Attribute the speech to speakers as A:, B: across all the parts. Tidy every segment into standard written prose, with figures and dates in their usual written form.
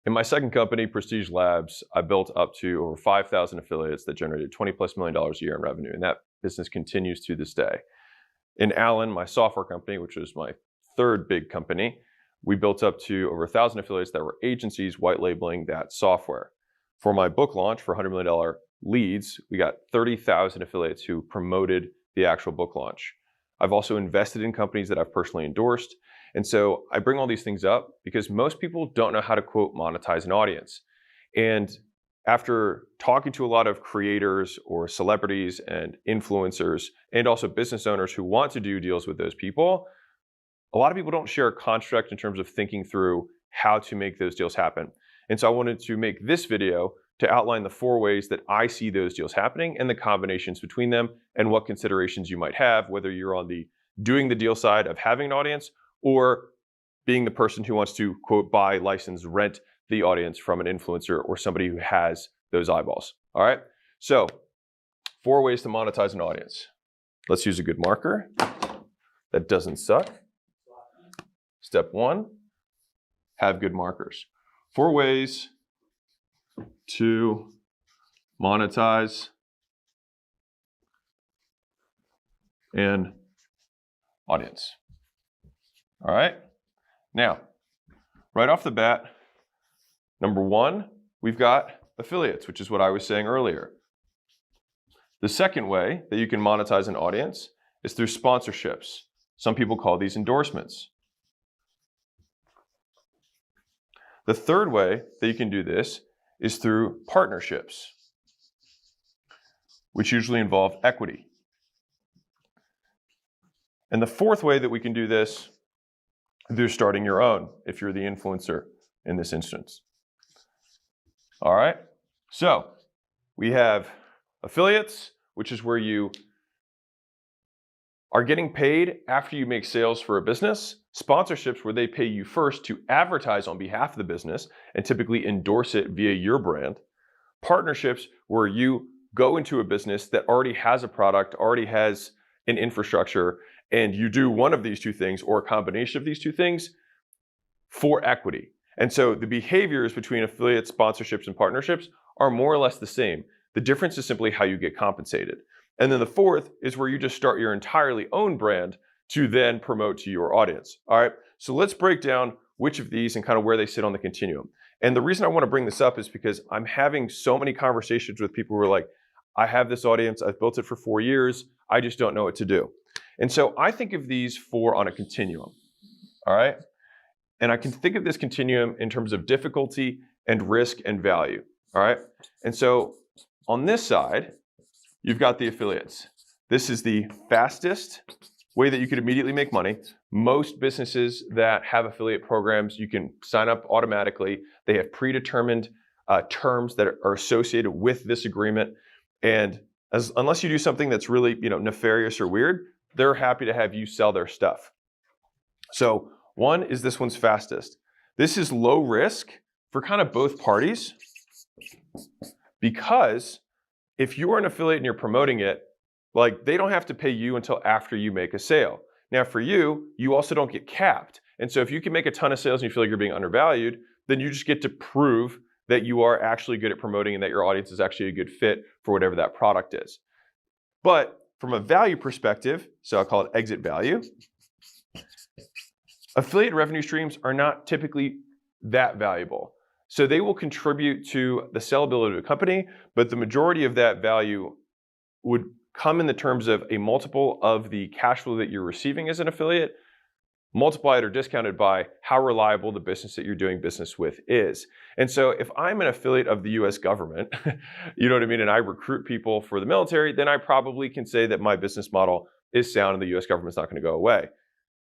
A: In my second company, Prestige Labs, I built up to over 5,000 affiliates that generated $20+ million a year in revenue, and that business continues to this day. In Allen, my software company, which was my third big company, we built up to over 1,000 affiliates that were agencies white labeling that software. For my book launch for $100 million leads, we got 30,000 affiliates who promoted the actual book launch. I've also invested in companies that I've personally endorsed. And so I bring all these things up because most people don't know how to, quote, monetize an audience. And after talking to a lot of creators or celebrities and influencers and also business owners who want to do deals with those people, a lot of people don't share a construct in terms of thinking through how to make those deals happen. And so I wanted to make this video to outline the 4 ways that I see those deals happening and the combinations between them and what considerations you might have, whether you're on the doing the deal side of having an audience or being the person who wants to, quote, buy, license, rent the audience from an influencer or somebody who has those eyeballs. All right, so 4 ways to monetize an audience. Let's use a good marker that doesn't suck. Step 1, have good markers. 4 ways to monetize an audience. All right, now, right off the bat, number 1, we've got affiliates, which is what I was saying earlier. The second way that you can monetize an audience is through sponsorships. Some people call these endorsements. The third way that you can do this is through partnerships, which usually involve equity. And the fourth way that we can do this is through starting your own, if you're the influencer in this instance. All right, so we have affiliates, which is where you are getting paid after you make sales for a business. Sponsorships, where they pay you first to advertise on behalf of the business and typically endorse it via your brand. Partnerships, where you go into a business that already has a product, already has an infrastructure, and you do one of these 2 things or a combination of these 2 things for equity. And so the behaviors between affiliate sponsorships and partnerships are more or less the same. The difference is simply how you get compensated. And then the fourth is where you just start your entirely own brand to then promote to your audience. All right, so let's break down which of these and kind of where they sit on the continuum. And the reason I want to bring this up is because I'm having so many conversations with people who are like, I have this audience, I've built it for 4 years, I just don't know what to do. And so I think of these 4 on a continuum, all right? And I can think of this continuum in terms of difficulty and risk and value, all right? And so on this side, you've got the affiliates. This is the fastest way that you could immediately make money. Most businesses that have affiliate programs, you can sign up automatically. They have predetermined terms that are associated with this agreement. And unless you do something that's really, nefarious or weird, they're happy to have you sell their stuff. So one is this one's fastest. This is low risk for kind of both parties, because if you are an affiliate and you're promoting it, like, they don't have to pay you until after you make a sale. Now for you, you also don't get capped. And so if you can make a ton of sales and you feel like you're being undervalued, then you just get to prove that you are actually good at promoting and that your audience is actually a good fit for whatever that product is. But from a value perspective, so I'll call it exit value, affiliate revenue streams are not typically that valuable. So they will contribute to the sellability of a company, but the majority of that value would come in the terms of a multiple of the cash flow that you're receiving as an affiliate, multiplied or discounted by how reliable the business that you're doing business with is. And so if I'm an affiliate of the US government, you know what I mean, and I recruit people for the military, then I probably can say that my business model is sound and the US government's not going to go away.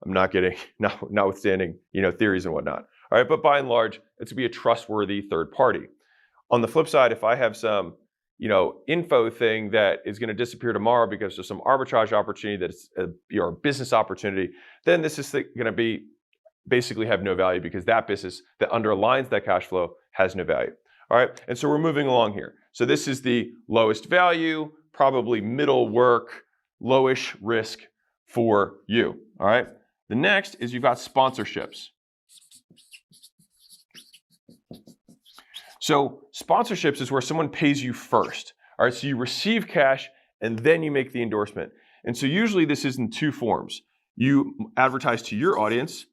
A: I'm not getting, notwithstanding, theories and whatnot. All right, but by and large, it's to be a trustworthy third party. On the flip side, if I have some, info thing that is going to disappear tomorrow because there's some arbitrage opportunity that's a business opportunity, then this is going to be basically have no value because that business that underlines that cash flow has no value. All right, and so we're moving along here. So this is the lowest value, probably middle work, lowish risk for you. All right, the next is you've got sponsorships. So sponsorships is where someone pays you first. All right, so you receive cash and then you make the endorsement. And so usually this is in two forms. You advertise to your audience.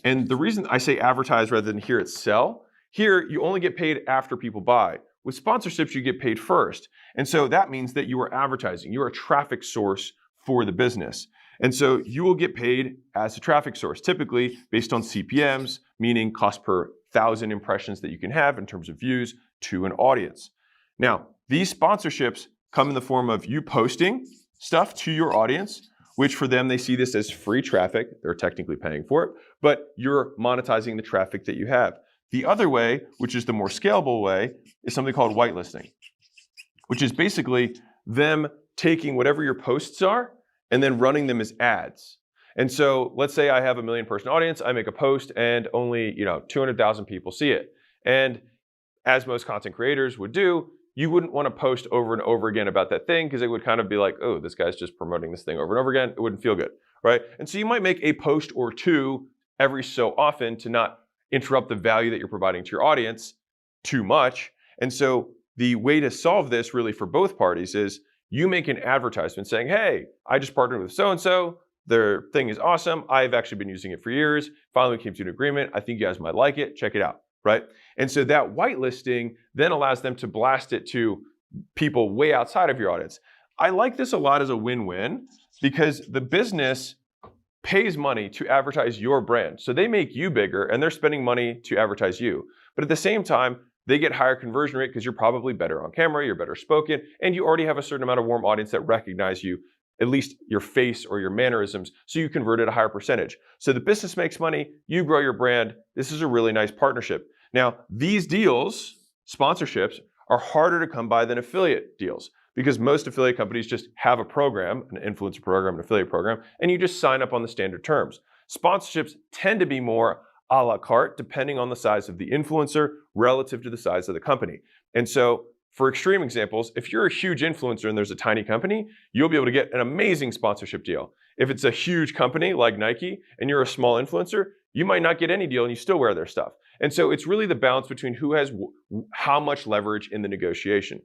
A: And the reason I say advertise rather than here it's sell, here you only get paid after people buy. With sponsorships, you get paid first. And so that means that you are advertising. You are a traffic source for the business. And so you will get paid as a traffic source, typically based on CPMs, meaning cost per 1,000 impressions that you can have in terms of views to an audience. Now, these sponsorships come in the form of you posting stuff to your audience, which for them, they see this as free traffic. They're technically paying for it, but you're monetizing the traffic that you have. The other way, which is the more scalable way, is something called whitelisting, which is basically them taking whatever your posts are and then running them as ads. And so let's say I have a 1 million person audience, I make a post and only 200,000 people see it. And as most content creators would do, you wouldn't want to post over and over again about that thing because it would kind of be like, oh, this guy's just promoting this thing over and over again. It wouldn't feel good, right? And so you might make a post or two every so often to not interrupt the value that you're providing to your audience too much. And so the way to solve this really for both parties is you make an advertisement saying, hey, I just partnered with so-and-so. Their thing is awesome. I've actually been using it for years. Finally came to an agreement. I think you guys might like it. Check it out, right? And so that whitelisting then allows them to blast it to people way outside of your audience. I like this a lot as a win-win because the business pays money to advertise your brand. So they make you bigger and they're spending money to advertise you. But at the same time, they get higher conversion rate because you're probably better on camera, you're better spoken, and you already have a certain amount of warm audience that recognize you, at least your face or your mannerisms, so you convert at a higher percentage. So the business makes money, you grow your brand. This is a really nice partnership. Now, these deals, sponsorships, are harder to come by than affiliate deals because most affiliate companies just have a program, an influencer program, an affiliate program, and you just sign up on the standard terms. Sponsorships tend to be more a la carte, depending on the size of the influencer relative to the size of the company. And so for extreme examples, if you're a huge influencer and there's a tiny company, you'll be able to get an amazing sponsorship deal. If it's a huge company like Nike and you're a small influencer, you might not get any deal and you still wear their stuff. And so it's really the balance between who has how much leverage in the negotiation.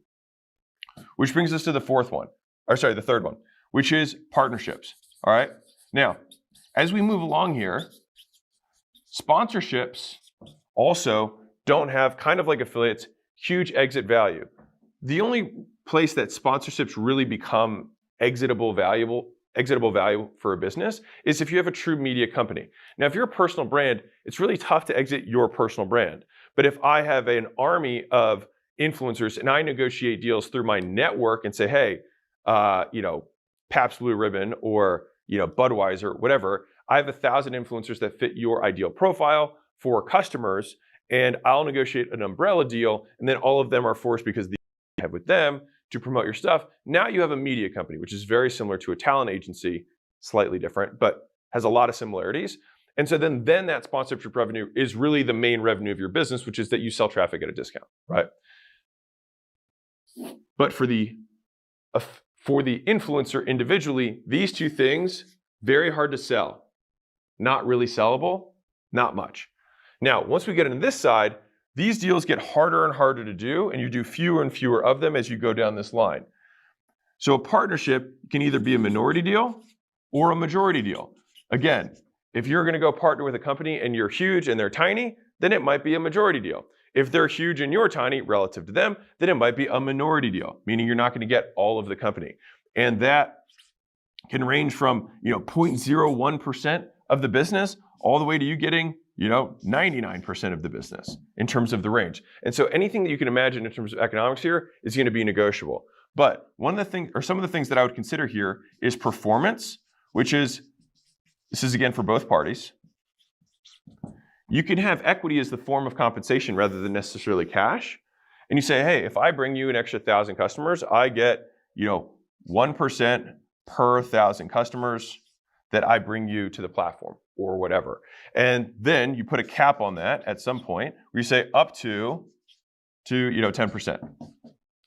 A: Which brings us to the the third one, which is partnerships. All right. Now, as we move along here, sponsorships also don't have, kind of like affiliates, huge exit value. The only place that sponsorships really become exitable value for a business is if you have a true media company. Now, if you're a personal brand, it's really tough to exit your personal brand. But if I have an army of influencers and I negotiate deals through my network and say, hey, Pabst Blue Ribbon or Budweiser, whatever, I have 1,000 influencers that fit your ideal profile for customers, and I'll negotiate an umbrella deal, and then all of them are forced because you have with them to promote your stuff. Now you have a media company, which is very similar to a talent agency, slightly different, but has a lot of similarities. And so then that sponsorship revenue is really the main revenue of your business, which is that you sell traffic at a discount, right? But for the influencer individually, these two things, very hard to sell. Not really sellable, not much. Now, once we get into this side, these deals get harder and harder to do, and you do fewer and fewer of them as you go down this line. So a partnership can either be a minority deal or a majority deal. Again, if you're going to go partner with a company and you're huge and they're tiny, then it might be a majority deal. If they're huge and you're tiny relative to them, then it might be a minority deal, meaning you're not going to get all of the company. And that can range from 0.01% of the business all the way to you getting 99% of the business in terms of the range. And so anything that you can imagine in terms of economics here is going to be negotiable. But one of the things, or some of the things that I would consider here is performance, which is, this is again for both parties. You can have equity as the form of compensation rather than necessarily cash. And you say, hey, if I bring you an extra 1,000 customers, I get 1% per 1,000 customers that I bring you to the platform or whatever. And then you put a cap on that at some point where you say up to 10%.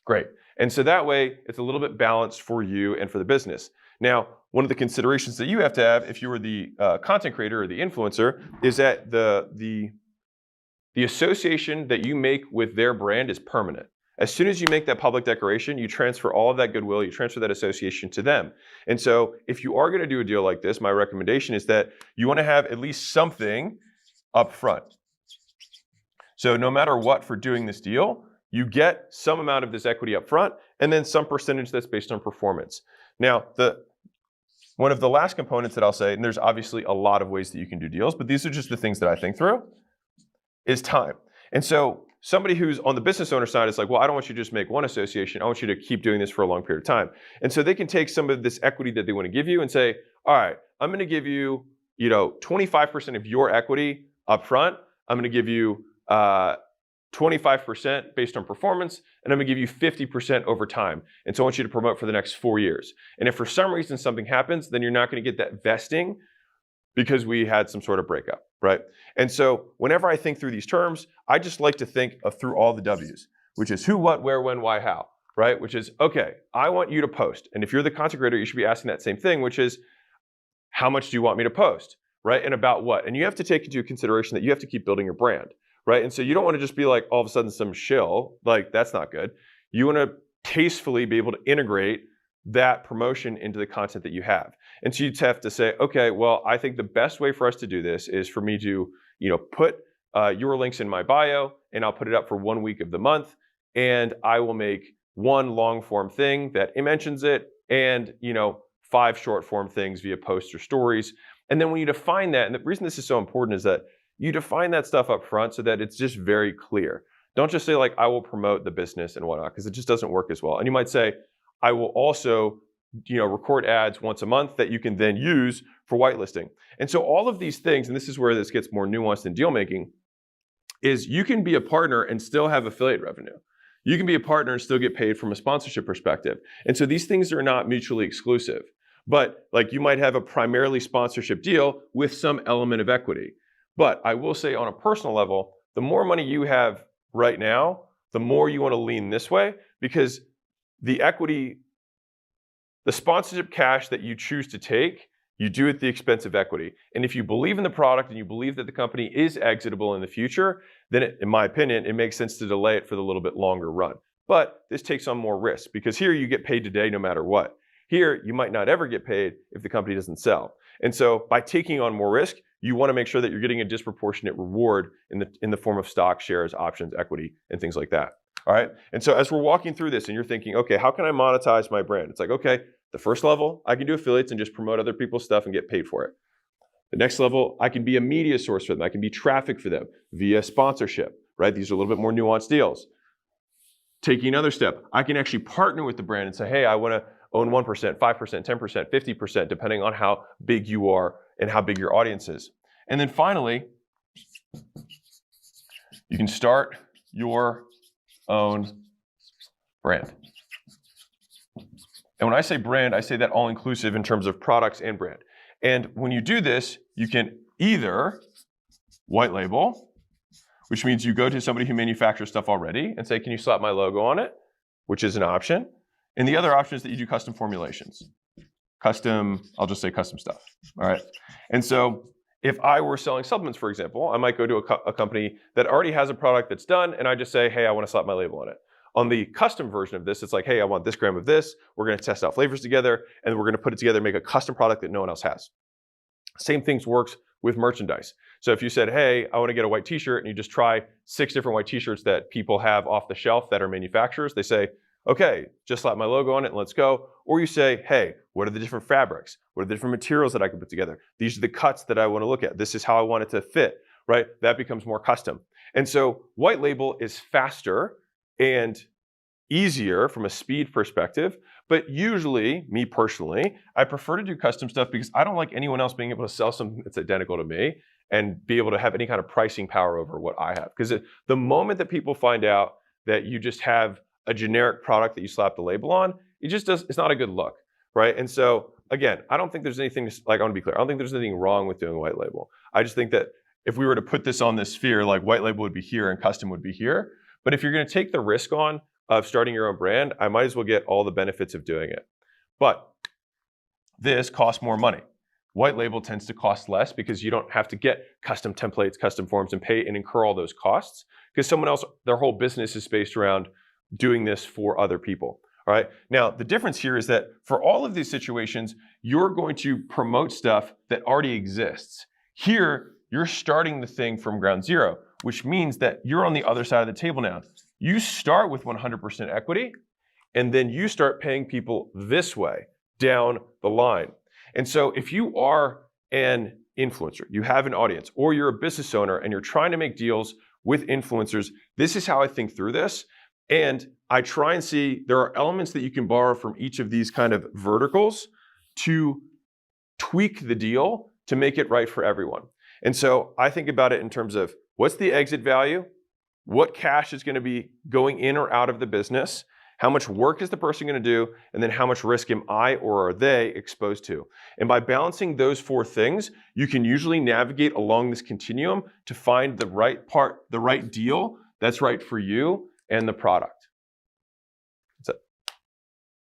A: Great. And so that way it's a little bit balanced for you and for the business. Now, one of the considerations that you have to have if you were the content creator or the influencer is that the the association that you make with their brand is permanent. As soon as you make that public declaration, you transfer all of that goodwill, you transfer that association to them. And so if you are going to do a deal like this, my recommendation is that you want to have at least something up front. So no matter what, for doing this deal, you get some amount of this equity up front and then some percentage that's based on performance. Now, one of the last components that I'll say, and there's obviously a lot of ways that you can do deals, but these are just the things that I think through, is time. And so somebody who's on the business owner side is like, well, I don't want you to just make one association. I want you to keep doing this for a long period of time. And so they can take some of this equity that they want to give you and say, all right, I'm going to give you, 25% of your equity up front. I'm going to give you 25% based on performance, and I'm going to give you 50% over time. And so I want you to promote for the next 4 years. And if for some reason something happens, then you're not going to get that vesting because we had some sort of breakup, right? And so whenever I think through these terms, I just like to think through all the W's, which is who, what, where, when, why, how, right? Which is, okay, I want you to post. And if you're the content creator, you should be asking that same thing, which is, how much do you want me to post, right? And about what? And you have to take into consideration that you have to keep building your brand, right? And so you don't want to just be like all of a sudden some shill, like that's not good. You want to tastefully be able to integrate that promotion into the content that you have. And so you'd have to say, okay, well, I think the best way for us to do this is for me to, put your links in my bio, and I'll put it up for 1 week of the month, and I will make one long form thing that it mentions it, and 5 short form things via posts or stories. And then when you define that, and the reason this is so important is that you define that stuff up front so that it's just very clear. Don't just say like, I will promote the business and whatnot, because it just doesn't work as well. And you might say, I will also record ads once a month that you can then use for whitelisting. And so all of these things, and this is where this gets more nuanced in deal making, is you can be a partner and still have affiliate revenue. You can be a partner and still get paid from a sponsorship perspective. And so these things are not mutually exclusive. But like you might have a primarily sponsorship deal with some element of equity. But I will say on a personal level, the more money you have right now, the more you want to lean this way, because the equity, the sponsorship cash that you choose to take, you do at the expense of equity. And if you believe in the product and you believe that the company is exitable in the future, then in my opinion, it makes sense to delay it for the little bit longer run. But this takes on more risk, because here you get paid today no matter what. Here, you might not ever get paid if the company doesn't sell. And so by taking on more risk, you want to make sure that you're getting a disproportionate reward in the form of stock, shares, options, equity, and things like that. All right. And so as we're walking through this and you're thinking, okay, how can I monetize my brand? It's like, okay, the first level, I can do affiliates and just promote other people's stuff and get paid for it. The next level, I can be a media source for them. I can be traffic for them via sponsorship, right? These are a little bit more nuanced deals. Taking another step, I can actually partner with the brand and say, hey, I want to own 1%, 5%, 10%, 50%, depending on how big you are and how big your audience is. And then finally, you can start your own brand. And when I say brand, I say that all inclusive in terms of products and brand. And when you do this, you can either white label, which means you go to somebody who manufactures stuff already and say, can you slap my logo on it? Which is an option. And the other option is that you do custom formulations. I'll just say custom stuff, all right? And so if I were selling supplements, for example, I might go to a company that already has a product that's done, and I just say, hey, I want to slap my label on it. On the custom version of this, it's like, hey, I want this gram of this. We're going to test out flavors together, and we're going to put it together and make a custom product that no one else has. Same things works with merchandise. So if you said, hey, I want to get a white t-shirt, and you just try 6 different white t-shirts that people have off the shelf that are manufacturers, they say, okay, just slap my logo on it and let's go. Or you say, hey, what are the different fabrics? What are the different materials that I can put together? These are the cuts that I want to look at. This is how I want it to fit, right? That becomes more custom. And so white label is faster and easier from a speed perspective, but usually, me personally, I prefer to do custom stuff because I don't like anyone else being able to sell something that's identical to me and be able to have any kind of pricing power over what I have. Because the moment that people find out that you just have a generic product that you slap the label on, it's not a good look, right? And so again, I don't think there's anything, I want to be clear, I don't think there's anything wrong with doing white label. I just think that if we were to put this on this sphere, like white label would be here and custom would be here. But if you're going to take the risk on of starting your own brand, I might as well get all the benefits of doing it. But this costs more money. White label tends to cost less because you don't have to get custom templates, custom forms, and pay and incur all those costs because someone else, their whole business is based around doing this for other people. All right. Now, the difference here is that for all of these situations, you're going to promote stuff that already exists. Here, you're starting the thing from ground zero, which means that you're on the other side of the table now. You start with 100% equity, and then you start paying people this way down the line. And so if you are an influencer, you have an audience, or you're a business owner and you're trying to make deals with influencers, this is how I think through this. And I try and see there are elements that you can borrow from each of these kind of verticals to tweak the deal to make it right for everyone. And so I think about it in terms of what's the exit value, what cash is going to be going in or out of the business, how much work is the person going to do, and then how much risk am I or are they exposed to? And by balancing those four things, you can usually navigate along this continuum to find the right part, the right deal that's right for you and the product.